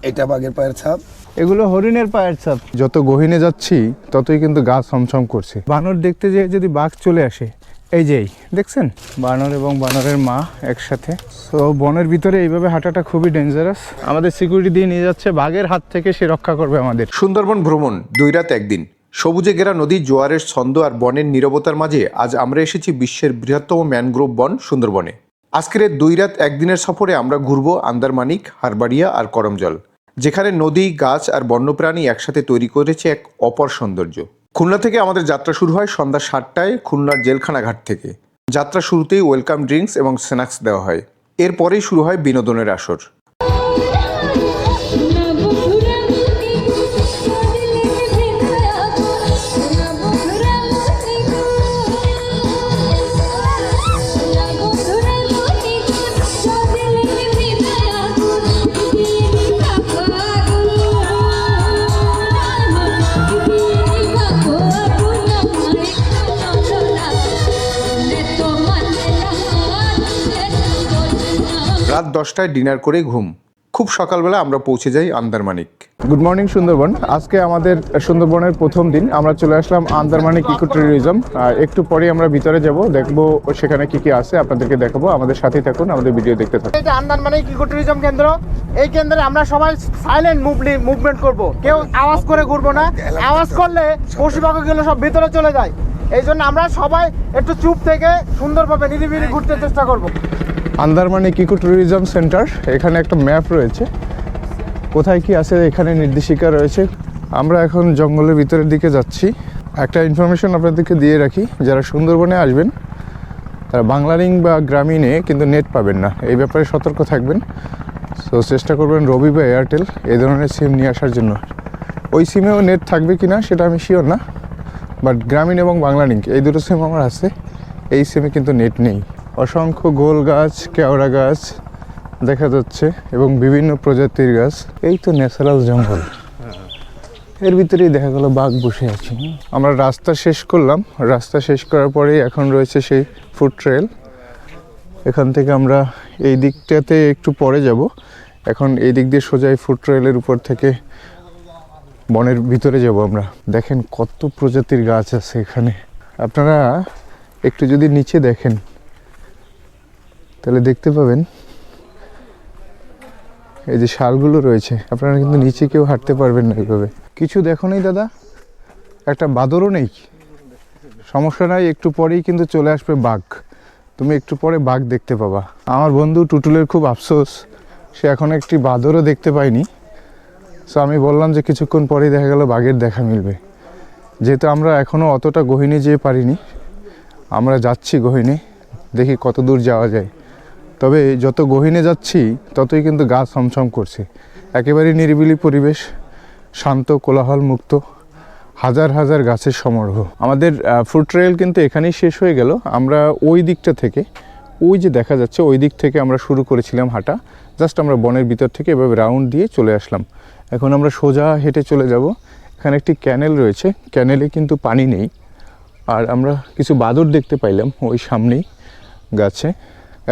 এটা বাঘের পায়ের ছাপ, এগুলো হরিণের পায়ের ছাপ। যত গহীনে যাচ্ছি ততই কিন্তু গা ছমছম করছে। বানর দেখতে যেয়ে যদি বাঘ চলে আসে, এই যেই দেখছেন বানর এবং বানরের মা একসাথে। তো বনের ভিতরে এইভাবে হাঁটাটা খুবই ডেঞ্জারাস। আমাদের সিকিউরিটি দিয়ে নিয়ে যাচ্ছে, বাঘের হাত থেকে সে রক্ষা করবে আমাদের। সুন্দরবন ভ্রমণ 2 রাত 1 দিন, সবুজে ঘেরা নদী, জোয়ারের ছন্দ আর বনের নীরবতার মাঝে আজ আমরা এসেছি বিশ্বের বৃহত্তম ম্যানগ্রোভ বন সুন্দরবনে। আজকের 2 রাত 1 দিনের সফরে আমরা ঘুরবো আন্দারমানিক, হারবাড়িয়া আর করমজল, যেখানে নদী, গাছ আর বন্যপ্রাণী একসাথে তৈরি করেছে এক অপর সৌন্দর্য। খুলনা থেকে আমাদের যাত্রা শুরু হয় সন্ধ্যা 7টায় খুলনার জেলখানা ঘাট থেকে। যাত্রা শুরুতেই ওয়েলকাম ড্রিঙ্কস এবং স্ন্যাক্স দেওয়া হয়। এরপরেই শুরু হয় বিনোদনের আসর। রাত 10টায় ডিনার করে ঘুম। খুব সকালবেলা আমরা পৌঁছে যাই আন্দারমানিক। Good morning Sundarban. আজকে আমাদের সুন্দরবনের প্রথম দিন। আমরা চলে আসলাম আন্দারমানিক ইকো ট্যুরিজম। একটু পরে আমরা ভিতরে যাব, দেখবো সেখানে কি কি আছে, আপনাদেরকে দেখাবো। আমাদের সাথেই থাকুন, আমাদের ভিডিও দেখতে থাকুন। এটা আন্দারমানিক ইকো ট্যুরিজম কেন্দ্র। এই কেন্দ্রে আমরা সবাই সাইলেন্ট মুভমেন্ট করব, কেউ আওয়াজ করে ঘুরবো না। আওয়াজ করলে পশু পাখিগুলো সব ভিতরে চলে যায়। এই জন্য আমরা সবাই একটু চুপ থেকে সুন্দরভাবে নিরিবিলি ঘুরতে চেষ্টা করব। আন্দারমানিক ইকো ট্যুরিজম সেন্টার, এখানে একটা ম্যাপ রয়েছে, কোথায় কি আছে এখানে নির্দেশিকা রয়েছে। আমরা এখন জঙ্গলের ভিতরের দিকে যাচ্ছি। একটা ইনফরমেশন আপনাদেরকে দিয়ে রাখি, যারা সুন্দরবনে আসবেন তারা বাংলালিং বা গ্রামীণে কিন্তু নেট পাবেন না, এই ব্যাপারে সতর্ক থাকবেন। সো চেষ্টা করবেন রবি বা এয়ারটেল এই ধরনের সিম নিয়ে আসার জন্য। ওই সিমেও নেট থাকবে কি না সেটা আমি শিওর না, বাট গ্রামীণ এবং বাংলালিংক এই দুটো সিম আমার আছে, এই সিমে কিন্তু নেট নেই। অসংখ্য গোল গাছ, কেওড়া গাছ দেখা যাচ্ছে এবং বিভিন্ন প্রজাতির গাছ। এই তো ন্যাচারাল জঙ্গল, এর ভিতরেই দেখা গেল বাঘ বসে আছে। আমরা রাস্তা শেষ করলাম, রাস্তা শেষ করার পরেই এখন রয়েছে সেই ফুড ট্রেল। এখান থেকে আমরা এই দিকটাতে একটু পরে যাব। এখন এই দিক দিয়ে সোজাই ফুড ট্রেলের উপর থেকে বনের ভিতরে যাব আমরা। দেখেন কত প্রজাতির গাছ আছে এখানে। আপনারা একটু যদি নিচে দেখেন তাহলে দেখতে পাবেন এই যে শালগুলো রয়েছে, আপনারা কিন্তু নিচে কেউ হাঁটতে পারবেন না এইভাবে। কিছু দেখো নেই দাদা, একটা বাদরও নেই। সমস্যা নাই, একটু পরেই কিন্তু চলে আসবে বাঘ। তুমি একটু পরে বাঘ দেখতে পাবা। আমার বন্ধু টুটুলের খুব আফসোস, সে এখন একটি বাদরও দেখতে পায়নি। সো আমি বললাম যে কিছুক্ষণ পরেই দেখা গেল বাঘের দেখা মিলবে। যেহেতু আমরা এখনও অতটা গহীনে যেয়ে পারিনি, আমরা যাচ্ছি গহীনে, দেখি কত দূর যাওয়া যায়। তবে যত গহীনে যাচ্ছি ততই কিন্তু গা ছমছম করছে। একেবারে নিরিবিলি পরিবেশ, শান্ত, কোলাহল মুক্ত, হাজার হাজার গাছের সমারোহ। আমাদের ফুড ট্রেল কিন্তু এখানেই শেষ হয়ে গেল। আমরা ওই দিকটা থেকে, ওই যে দেখা যাচ্ছে ওই দিক থেকে আমরা শুরু করেছিলাম হাঁটা। জাস্ট আমরা বনের ভিতর থেকে এভাবে রাউন্ড দিয়ে চলে আসলাম। এখন আমরা সোজা হেঁটে চলে যাব। এখানে একটি ক্যানেল রয়েছে, ক্যানেলে কিন্তু পানি নেই। আর আমরা কিছু বাদর দেখতে পাইলাম ওই সামনেই গাছে।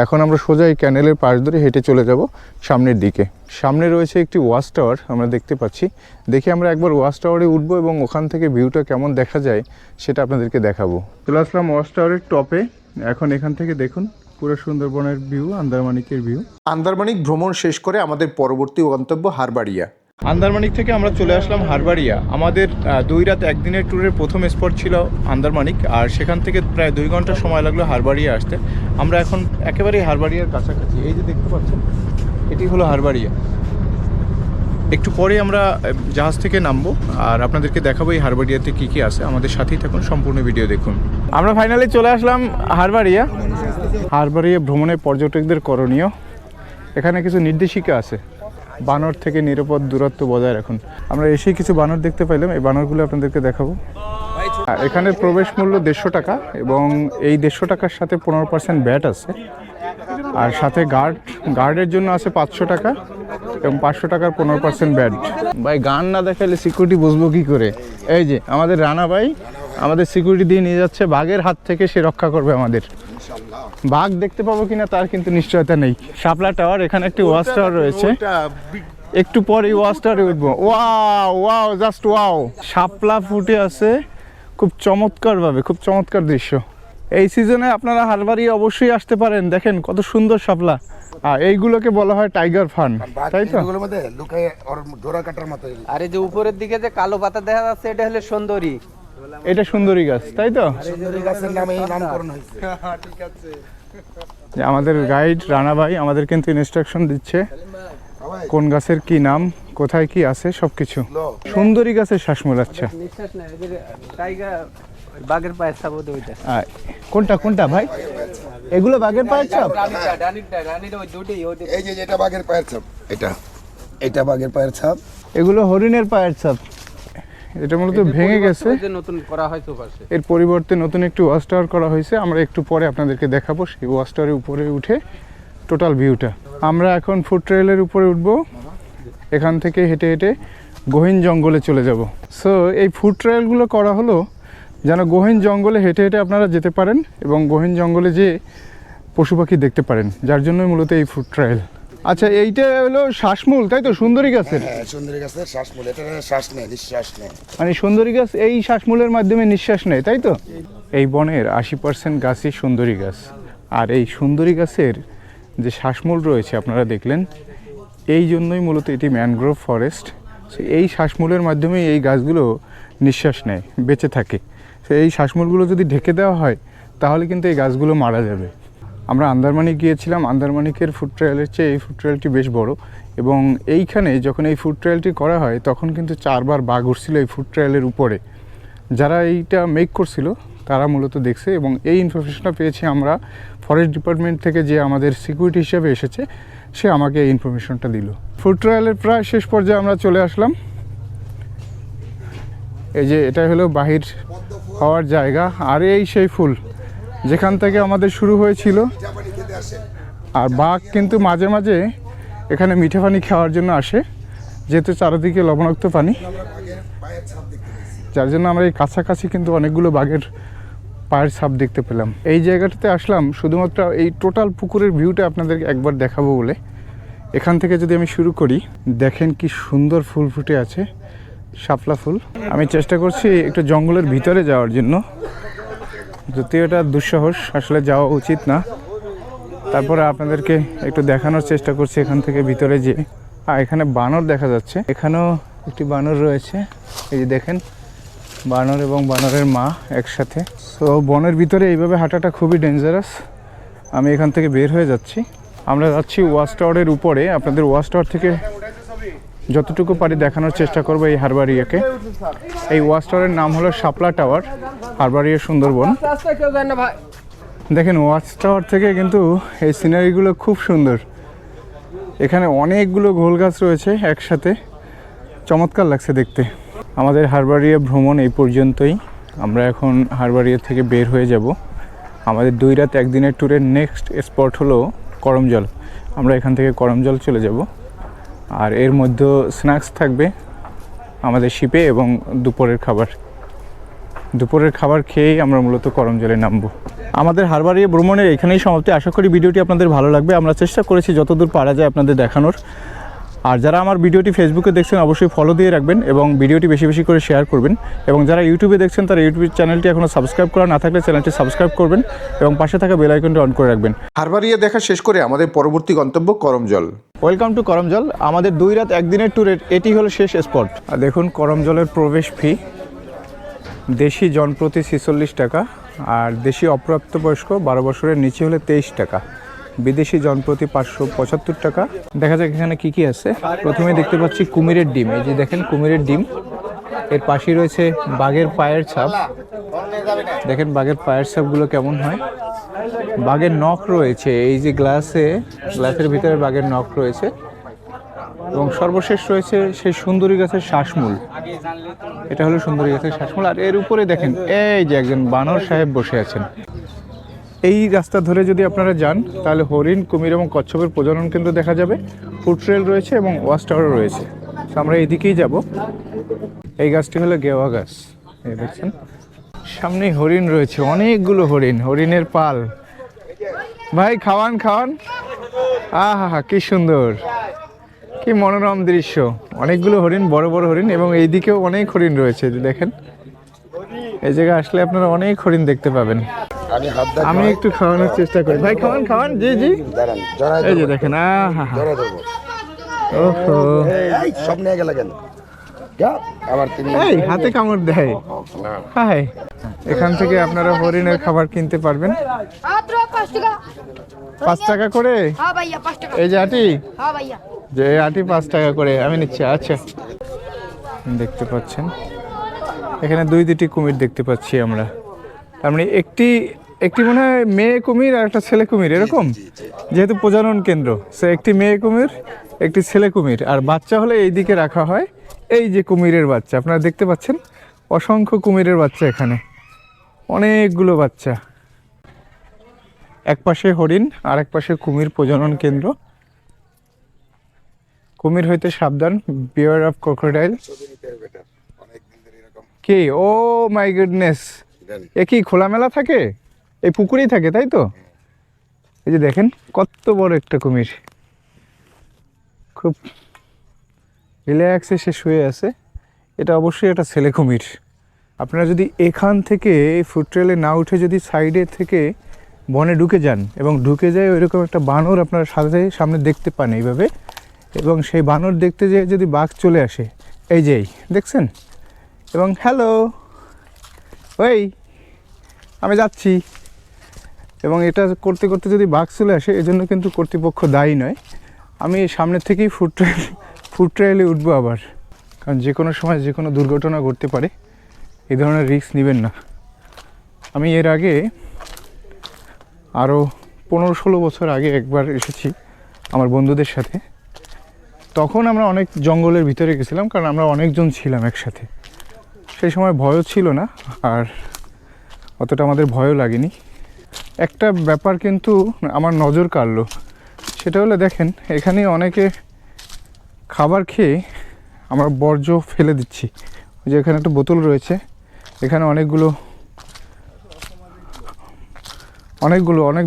এখন আমরা সোজা এই ক্যানেলের পাশ ধরে হেঁটে চলে যাব সামনের দিকে। সামনে রয়েছে একটি ওয়াচ টাওয়ার আমরা দেখতে পাচ্ছি। দেখি আমরা একবার ওয়াচ টাওয়ারে উঠবো এবং ওখান থেকে ভিউটা কেমন দেখা যায় সেটা আপনাদেরকে দেখাবো। চলে আসলাম ওয়াচ টাওয়ারের টপে। এখন এখান থেকে দেখুন পুরো সুন্দরবনের ভিউ, আন্দারমানিকের ভিউ। আন্দারমানিক ভ্রমণ শেষ করে আমাদের পরবর্তী গন্তব্য হারবাড়িয়া। আন্দারমানিক থেকে আমরা চলে আসলাম হারবাড়িয়া। আমাদের 2 রাত 1 দিনের ট্যুরের প্রথম স্পট ছিল আন্দারমানিক, আর সেখান থেকে প্রায় 2 ঘন্টা সময় লাগলো হারবাড়িয়া আসতে। আমরা এখন একেবারেই হারবাড়িয়ার কাছাকাছি। এই যে দেখতে পাচ্ছেন এটি হলো হারবাড়িয়া। একটু পরে আমরা জাহাজ থেকে নামবো আর আপনাদেরকে দেখাবো এই হারবাড়িয়াতে কী কী আছে। আমাদের সাথেই থাকুন, সম্পূর্ণ ভিডিও দেখুন। আমরা ফাইনালি চলে আসলাম হারবাড়িয়া। হারবাড়িয়া ভ্রমণে পর্যটকদের করণীয়, এখানে কিছু নির্দেশিকা আছে। বানর থেকে নিরাপদ দূরত্ব বজায় রাখুন। আমরা এসেই কিছু বানর দেখতে পাইলাম, এই বানরগুলো আপনাদেরকে দেখাবো। এখানে প্রবেশ মূল্য 150 টাকা এবং এই 150 টাকার সাথে 15% ব্যাট আছে। আর সাথে গার্ডের জন্য আছে 500 টাকা এবং 500 টাকার 15% ব্যাট। ভাই গান না দেখালে সিকিউরিটি বুঝবো কী করে? এই যে আমাদের রানা ভাই আমাদের সিকিউরিটি দিয়ে নিয়ে যাচ্ছে, বাঘের হাত থেকে সে রক্ষা করবে আমাদের। বাঘ দেখতে পাবো কিনা তার কিন্তু নিশ্চয়তা নেই। শাপলা টাওয়ার, এখানে একটি ওয়াচ টাওয়ার রয়েছে। একটু পরে ওয়াচ টাওয়ারে উঠবো। ওয়াও ওয়াও, জাস্ট ওয়াও, শাপলা ফুটে আছে খুব চমৎকারভাবে, খুব চমৎকার দৃশ্য। এই সিজনে আপনারা হারবাড়ি অবশ্যই আসতে পারেন, দেখেন কত সুন্দর শাপলা। আর এইগুলোকে বলা হয় টাইগার ফান, তাই তো? আর এই যে উপরের দিকে যে কালো পাতা দেখা যাচ্ছে এটা হলো সুন্দরী। এটা সুন্দরী গাছ, তাই তো? যে আমাদের গাইড রানা ভাই আমাদের কিন্তু ইনস্ট্রাকশন দিচ্ছে কোন গাছের কি নাম, কোথায় কি আছে সবকিছু। সুন্দরী গাছের শ্বাসমূল। আচ্ছা, নিঃশ্বাস না, এদের টাইগার বাঘের পায়ের ছাপ ওইটা। কোনটা কোনটা ভাই? এগুলো বাঘের পায়ের ছাপ? রানীর ওই দুটি এই যে এটা বাঘের পায়ের ছাপ, এটা বাঘের পায়ের ছাপ। এগুলো হরিণের পায়ের ছাপ। এটা মূলত ভেঙে গেছে, নতুন করা হয়তো পাশে। এর পরিবর্তে নতুন একটি ওয়াচ টাওয়ার করা হয়েছে। আমরা একটু পরে আপনাদেরকে দেখাবো সেই ওয়াচ টাওয়ারের উপরে উঠে টোটাল ভিউটা। আমরা এখন ফুড ট্রেইলের উপরে উঠব, এখান থেকে হেঁটে হেঁটে গহীন জঙ্গলে চলে যাব। সো এই ফুড ট্রেইলগুলো করা হলো যেন গহীন জঙ্গলে হেঁটে হেঁটে আপনারা যেতে পারেন এবং গহীন জঙ্গলে যেয়ে পশু পাখি দেখতে পারেন, যার জন্যই মূলত এই ফুড ট্রেইল। আচ্ছা, এইটা হলো শ্বাসমূল, তাই তো? সুন্দরী গাছের? হ্যাঁ, সুন্দরী গাছের শ্বাসমূল। এটা শ্বাস নেয়, নিঃশ্বাস নেয়। মানে সুন্দরী গাছ এই শ্বাসমূলের মাধ্যমে নিঃশ্বাস নেয়, তাই তো? এই বনের 80% গাছই সুন্দরী গাছ। আর এই সুন্দরী গাছের যে শ্বাসমূল রয়েছে আপনারা দেখলেন, এই জন্যই মূলত এটি ম্যানগ্রোভ ফরেস্ট। এই শ্বাসমূলের মাধ্যমে এই গাছগুলো নিঃশ্বাস নেয়, বেঁচে থাকে। তো এই শ্বাসমূলগুলো যদি ঢেকে দেওয়া হয় তাহলে কিন্তু এই গাছগুলো মারা যাবে। আমরা আন্দারমানিক গিয়েছিলাম, আন্দারমানিকের ফুড ট্রেইলের চেয়ে এই ফুড ট্রেইলটি বেশ বড়, এবং এইখানে যখন এই ফুড ট্রেইলটি করা হয় তখন কিন্তু 4বার বাঘ উঠছিল এই ফুড ট্রেইলের উপরে। যারা এইটা মেক করছিল তারা মূলত দেখছে, এবং এই ইনফরমেশনটা পেয়েছি আমরা ফরেস্ট ডিপার্টমেন্ট থেকে, যে আমাদের সিকিউরিটি হিসেবে এসেছে, সে আমাকে এই ইনফরমেশনটা দিল। ফুড ট্রেইলের প্রায় শেষ পর্যায়ে আমরা চলে আসলাম। এই যে এটা হলো বাহির হওয়ার জায়গা, আর এই সেই ফুল যেখান থেকে আমাদের শুরু হয়েছিল। আর বাঘ কিন্তু মাঝে মাঝে এখানে মিঠে পানি খাওয়ার জন্য আসে, যেহেতু চারিদিকে লবণাক্ত পানি, যার জন্য আমরা এই কাছাকাছি কিন্তু অনেকগুলো বাঘের পায়ের ছাপ দেখতে পেলাম। এই জায়গাটাতে আসলাম শুধুমাত্র এই টোটাল পুকুরের ভিউটা আপনাদেরকে একবার দেখাবো বলে। এখান থেকে যদি আমি শুরু করি, দেখেন কি সুন্দর ফুল ফুটে আছে, শাপলা ফুল। আমি চেষ্টা করছি একটু জঙ্গলের ভিতরে যাওয়ার জন্য, যদিও এটা দুঃসাহস, আসলে যাওয়া উচিত না। তারপরে আপনাদেরকে একটু দেখানোর চেষ্টা করছি এখান থেকে ভিতরে যে। এখানে বানর দেখা যাচ্ছে, এখানেও একটি বানর রয়েছে, এই যে দেখেন, বানর এবং বানরের মা একসাথে। সো বনের ভিতরে এইভাবে হাঁটাটা খুবই ডেঞ্জারাস। আমি এখান থেকে বের হয়ে যাচ্ছি। আমরা যাচ্ছি ওয়াচ টাওয়ারের উপরে। আপনাদের ওয়াচ টাওয়ার থেকে যতটুকু পারি দেখানোর চেষ্টা করবো এই হারবাড়িয়াকে। এই ওয়াচ টাওয়ারের নাম হলো শাপলা টাওয়ার, হারবাড়িয়া সুন্দরবন। দেখেন ওয়াচ টাওয়ার থেকে কিন্তু এই সিনারিগুলো খুব সুন্দর। এখানে অনেকগুলো গোল গাছ রয়েছে একসাথে, চমৎকার লাগছে দেখতে। আমাদের হারবাড়িয়া ভ্রমণ এই পর্যন্তই। আমরা এখন হারবাড়িয়া থেকে বের হয়ে যাব। আমাদের 2 রাত 1 দিনের ট্যুরের নেক্সট স্পট হলো করমজল। আমরা এখান থেকে করমজল চলে যাব, আর এর মধ্যে স্ন্যাক্স থাকবে আমাদের শিপে, এবং দুপুরের খাবার খেয়েই আমরা মূলত করমজলে নামবো। আমাদের হারবাড়িয়া ভ্রমণের এখানেই সমাপ্তি। আশা করি ভিডিওটি আপনাদের ভালো লাগবে। আমরা চেষ্টা করেছি যতদূর পারা যায় আপনাদের দেখানোর। আর যারা আমার ভিডিওটি ফেসবুকে দেখছেন অবশ্যই ফলো দিয়ে রাখবেন, এবং ভিডিওটি বেশি বেশি করে শেয়ার করবেন। এবং যারা ইউটিউবে দেখছেন তারা ইউটিউব চ্যানেলটি এখনও সাবস্ক্রাইব করা না থাকলে চ্যানেলটি সাবস্ক্রাইব করবেন, এবং পাশে থাকা বেল আইকনটি অন করে রাখবেন। হারবাড়িয়া দেখা শেষ করে আমাদের পরবর্তী গন্তব্য করমজল। Welcome to Karamjal. আমাদের 2 রাত 1 দিনের ট্যুরের এটি হলো শেষ স্পট। আর দেখুন করমজলের প্রবেশ ফি দেশি জনপ্রতি 46 টাকা, আর দেশি অপ্রাপ্তবয়স্ক 12 বছরের নিচে হলে 23 টাকা, বিদেশি জনপ্রতি 575 টাকা। দেখা যাক এখানে কি কি আছে। প্রথমে দেখতে পাচ্ছি কুমিরের ডিম। এই যে দেখেন কুমিরের ডিম, এর পাশেই রয়েছে বাঘের পায়ের ছাপ। দেখেন বাঘের পায়ের ছাপগুলো কেমন হয়। বাঘের নখ রয়েছে, এই যে গ্লাসের ভিতরে বাঘের নখ রয়েছে, এবং সর্বশেষ রয়েছে সেই সুন্দরী গাছের শ্বাসমূল। এটা হলো সুন্দরী গাছের শ্বাসমূল। আর এর উপরে দেখেন এই যে একজন বানর সাহেব বসে আছেন। এই রাস্তা ধরে যদি আপনারা যান তাহলে হরিণ, কুমির এবং কচ্ছপের প্রজনন কেন্দ্র দেখা যাবে। ফুড ট্রেল রয়েছে এবং ওয়াচ টাওয়ারও রয়েছে। আমরা এদিকেই যাব। এই গাছটি হলো গেওয়া গাছ, এই দেখছেন। সামনেই হরিণ রয়েছে, অনেকগুলো হরিণ, হরিণের পাল। ভাই খাওয়ান। আহা কি সুন্দর, কি মনোরম দৃশ্য, অনেকগুলো হরিণ, বড় বড় হরিণ, এবং এইদিকেও অনেক হরিণ রয়েছে। দেখেন, এই জায়গায় আসলে আপনারা অনেক হরিণ দেখতে পাবেন। আমি হাত দা আমি একটু খাওয়ানোর চেষ্টা করি। ভাই খাওয়ান খাওয়ান, জি জি। দাঁড়ান, জড়াই এই যে দেবো, দেখেন, আহা, জড়াই দেবো। ওহো, এই সব নিয়ে গেলে কেন? যা, আবার তিনি এই হাতে কামড় দেয়। না হাই, এখান থেকে আপনারা হরিণের খাবার কিনতে পারবেন। মাত্র 5 টাকা। 5 টাকা করে হ্যাঁ ভাইয়া 5 টাকা। এই যে আটি, হ্যাঁ ভাইয়া। যে আটি 5 টাকা করে আমি নিচ্ছি। আচ্ছা, দেখতে পাচ্ছেন এখানে দুইটি কুমির দেখতে পাচ্ছি আমরা। তার মানে একটি মনে হয় মেয়ে কুমির আর একটা ছেলে কুমির, এরকম, যেহেতু প্রজনন কেন্দ্র, সে একটি মেয়ে কুমির, একটি ছেলে কুমির, আর বাচ্চা হলে এই দিকে রাখা হয়। এই যে কুমিরের বাচ্চা আপনারা দেখতে পাচ্ছেন, অসংখ্য কুমিরের বাচ্চা, এখানে অনেকগুলো বাচ্চা। এক পাশে হরিণ আর এক পাশে কুমির প্রজনন কেন্দ্র। কুমির হইতে সাবধান, বিয়ার অফ ক্রোকোডাইল। কি, ও মাই গুডনেস, এ কি খোলামেলা থাকে? এই পুকুরেই থাকে, তাই তো? এই যে দেখেন কত বড় একটা কুমির, খুব রিল্যাক্সে সে শুয়ে আছে। এটা অবশ্যই একটা ছেলে কুমির। আপনারা যদি এখান থেকে এই ফুড ট্রেলে না উঠে যদি সাইডে থেকে বনে ঢুকে যান, এবং ঢুকে যায় ওইরকম একটা বানর আপনারা সামনে দেখতে পান এইভাবে, এবং সেই বানর দেখতে যেয়ে যদি বাঘ চলে আসে, এই যেই দেখছেন, এবং হ্যালো ওই আমি যাচ্ছি, এবং এটা করতে করতে যদি বাঘ চলে আসে, এজন্য কিন্তু কর্তৃপক্ষ দায়ী নয়। আমি সামনের থেকেই ফুড ট্রায়ালে উঠবো আবার, কারণ যে কোনো সময় যে কোনো দুর্ঘটনা ঘটতে পারে, এই ধরনের রিস্ক নেবেন না। আমি এর আগে আরও 15-16 বছর আগে একবার এসেছি আমার বন্ধুদের সাথে। তখন আমরা অনেক জঙ্গলের ভিতরে গেছিলাম, কারণ আমরা অনেকজন ছিলাম একসাথে। সেই সময় ভয়ও ছিল না, আর অতটা আমাদের ভয়ও লাগেনি। একটা ব্যাপার কিন্তু আমার নজর কাড়লো, সেটা হলো দেখেন এখানে অনেকে খাবার খেয়ে আমরা বর্জ্য ফেলে দিচ্ছি। ওই যে এখানে একটা বোতল রয়েছে, এখানে অনেক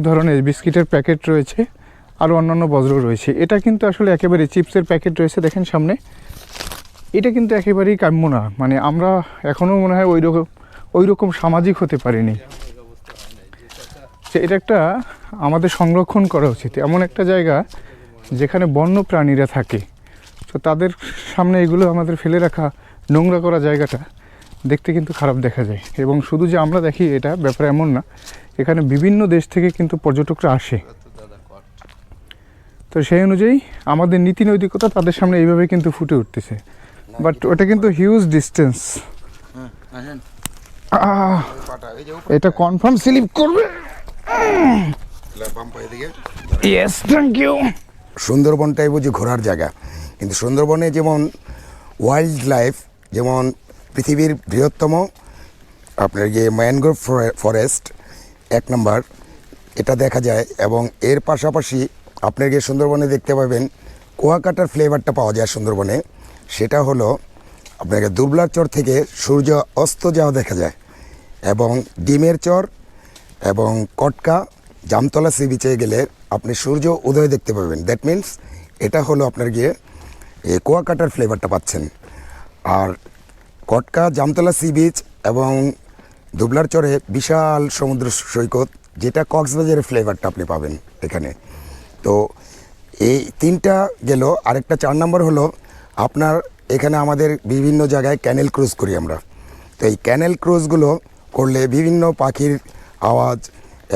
ধরনের বিস্কিটের প্যাকেট রয়েছে, আরও অন্যান্য বজ্র রয়েছে। এটা কিন্তু আসলে একেবারে চিপসের প্যাকেট রয়েছে দেখেন সামনে, এটা কিন্তু একেবারেই কাম্য না। মানে আমরা এখনও মনে হয় ওই রকম সামাজিক হতে পারিনি। এটা একটা আমাদের সংরক্ষণ করা উচিত, এমন একটা জায়গা যেখানে বন্য প্রাণীরা থাকে। তো তাদের সামনে এগুলো আমাদের ফেলে রাখা, নোংরা করা জায়গাটা দেখতে কিন্তু খারাপ দেখা যায়। এবং শুধু যে আমরা দেখি এটা ব্যাপার এমন না, এখানে বিভিন্ন দেশ থেকে কিন্তু পর্যটকরা আসে। তো সেই অনুযায়ী আমাদের নীতি নৈতিকতা তাদের সামনে এইভাবে কিন্তু ফুটে উঠতেছে। বাট ওটা কিন্তু হিউজ ডিস্টেন্স, এটা কনফার্ম স্লিপ করবে। Yes, thank you. সুন্দরবনটাই বুঝি ঘোরার জায়গা, কিন্তু সুন্দরবনে যেমন ওয়াইল্ড লাইফ, যেমন পৃথিবীর বৃহত্তম আপনার যে ম্যানগ্রোভ ফরেস্ট 1 নম্বর, এটা দেখা যায়। এবং এর পাশাপাশি আপনার গিয়ে সুন্দরবনে দেখতে পাবেন কুয়াকাটার ফ্লেভারটা পাওয়া যায় সুন্দরবনে। সেটা হলো আপনাকে দুবলার চর থেকে সূর্য অস্ত যাওয়া দেখা যায়, এবং ডিমের চর এবং কটকা জামতলা সি বিচে গেলে আপনি সূর্য উদয় দেখতে পাবেন। দ্যাট মিন্স এটা হলো আপনার গিয়ে কুয়াকাটার ফ্লেভারটা পাচ্ছেন। আর কটকা জামতলা সি বিচ এবং দুবলার চরে বিশাল সমুদ্র সৈকত, যেটা কক্সবাজারের ফ্লেভারটা আপনি পাবেন এখানে। তো এই 3টা গেল। আরেকটা 4 নম্বর হলো আপনার এখানে আমাদের বিভিন্ন জায়গায় ক্যানেল ক্রুজ করি আমরা। তো এই ক্যানেল ক্রুজগুলো করলে বিভিন্ন পাখির আওয়াজ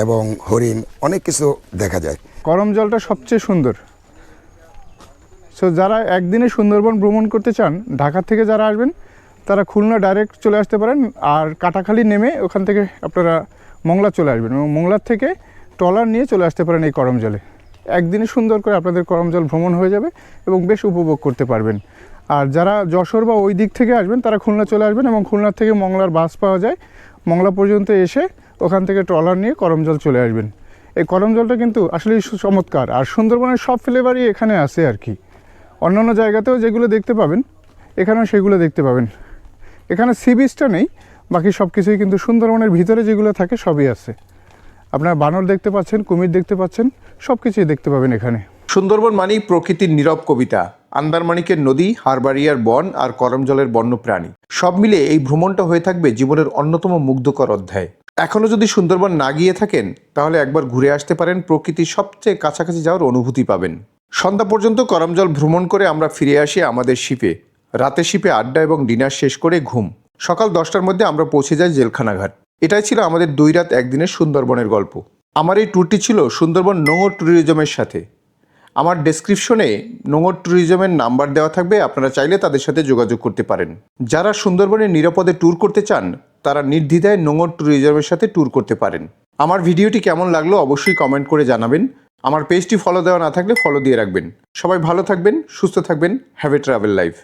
এবং হরিণ অনেক কিছু দেখা যায়। করম জলটা সবচেয়ে সুন্দর। সো যারা একদিনে সুন্দরবন ভ্রমণ করতে চান, ঢাকা থেকে যারা আসবেন তারা খুলনা ডাইরেক্ট চলে আসতে পারেন, আর কাটাখালী নেমে ওখান থেকে আপনারা মংলা চলে আসবেন, এবং মংলার থেকে ট্রলার নিয়ে চলে আসতে পারেন এই করম জলে। একদিনে সুন্দর করে আপনাদের করম জল ভ্রমণ হয়ে যাবে এবং বেশ উপভোগ করতে পারবেন। আর যারা যশোর বা ওই দিক থেকে আসবেন তারা খুলনা চলে আসবেন, এবং খুলনার থেকে মংলার বাস পাওয়া যায়, মংলা পর্যন্ত এসে ওখান থেকে ট্রলার নিয়ে করম জল চলে আসবেন। এই করম জলটা কিন্তু আসলে চমৎকার, আর সুন্দরবনের সব ফ্লেভারই এখানে আছে আর কি। অন্যান্য জায়গাতেও যেগুলো দেখতে পাবেন এখানেও সেগুলো দেখতে পাবেন। এখানে সি বিচটা নেই, বাকি সব কিছুই কিন্তু সুন্দরবনের ভিতরে যেগুলো থাকে সবই আছে। আপনার বানর দেখতে পাচ্ছেন, কুমির দেখতে পাচ্ছেন, সব কিছুই দেখতে পাবেন এখানে। সুন্দরবন মানেই প্রকৃতির নীরব কবিতা। আন্দারমানিকের নদী, হারবাড়িয়ার বন আর করমজলের বন্যপ্রাণী সব মিলে এই ভ্রমণটা হয়ে থাকবে জীবনের অন্যতম মুগ্ধকর অধ্যায়। এখনও যদি সুন্দরবন না গিয়ে থাকেন তাহলে একবার ঘুরে আসতে পারেন, প্রকৃতির সবচেয়ে কাছাকাছি যাওয়ার অনুভূতি পাবেন। সন্ধ্যা পর্যন্ত করমজল ভ্রমণ করে আমরা ফিরে আসি আমাদের শিপে। রাতে শিপে আড্ডা এবং ডিনার শেষ করে ঘুম। সকাল 10টার মধ্যে আমরা পৌঁছে যাই জেলখানা ঘাট। এটাই ছিল আমাদের 2 রাত 1 দিনের সুন্দরবনের গল্প। আমার এই ট্যুরটি ছিল সুন্দরবন নোঙর ট্যুরিজমের সাথে। আমার ডেসক্রিপশনে নোঙর ট্যুরিজমের নাম্বার দেওয়া থাকবে, আপনারা চাইলে তাদের সাথে যোগাযোগ করতে পারেন। যারা সুন্দরবনে নিরাপদে ট্যুর করতে চান তারা নির্দ্বিধায় নোঙর ট্যুরিজমের সাথে ট্যুর করতে পারেন। আমার ভিডিওটি কেমন লাগলো অবশ্যই কমেন্ট করে জানাবেন। আমার পেজটি ফলো দেওয়া না থাকলে ফলো দিয়ে রাখবেন। সবাই ভালো থাকবেন, সুস্থ থাকবেন। Have a travel life.